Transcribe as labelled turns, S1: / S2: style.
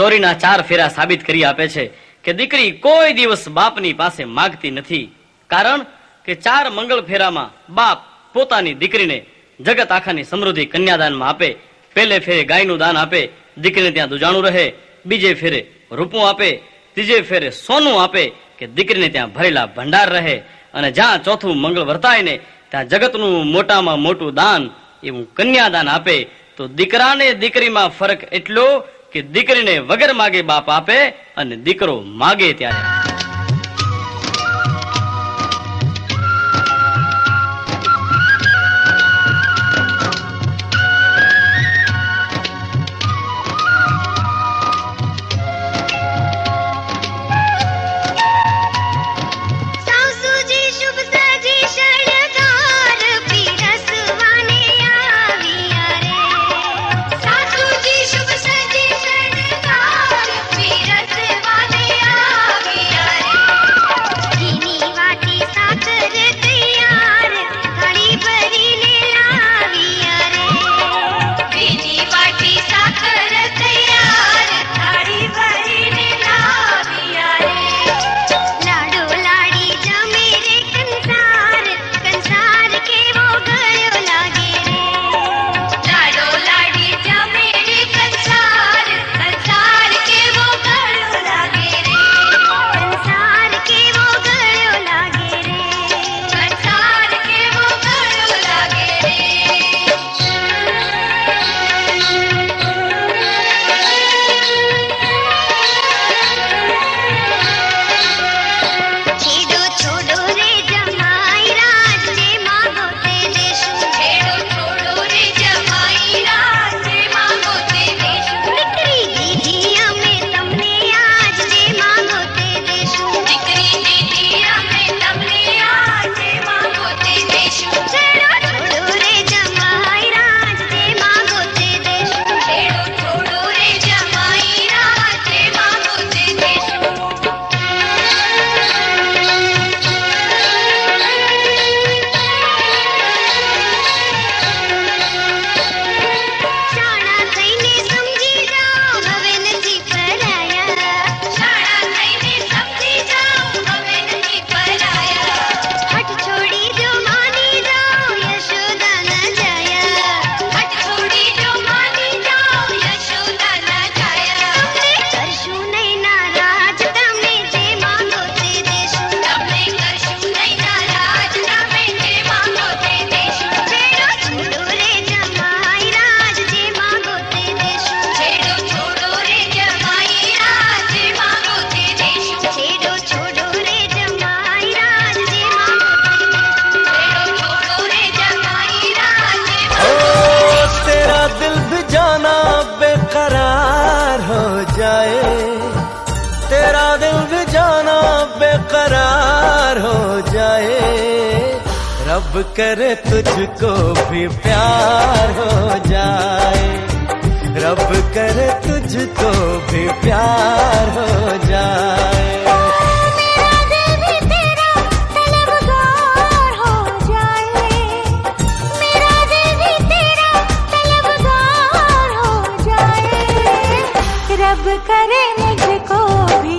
S1: ચોરીના 4 ફેરા સાબિત કરી આપે છે કે દીકરી કોઈ દિવસ બાપની પાસે માંગતી નથી, કારણ કે 4 મંગળ ફેરામાં બાપ પોતાની દીકરીને જગત આખાની સમૃદ્ધિ કન્યાદાનમાં આપે. પહેલે ફેરે ગાયનું દાન આપે, દીકરીને ત્યાં દુજાણું રહે. બીજે ફેરે રૂપું આપે, ત્રીજે ફેરે સોનું આપે કે દીકરીને ત્યાં ભરેલા ભંડાર રહે. અને જ્યાં ચોથું મંગળ વર્તાય ને ત્યાં જગતનું મોટામાં મોટું દાન એવું કન્યાદાન આપે. તો દીકરાને દીકરીમાં ફરક એટલો કે દીકરીને વગર માગે બાપ આપે અને દીકરો માગે ત્યારે.
S2: रब करे तुझको भी प्यार हो जाए, रब करे तुझको भी प्यार हो जाए।
S3: मेरा दिल भी तेरा तलबगार हो जाए, मेरा दिल भी तेरा तलबगार हो जाए, रब करे मुझको भी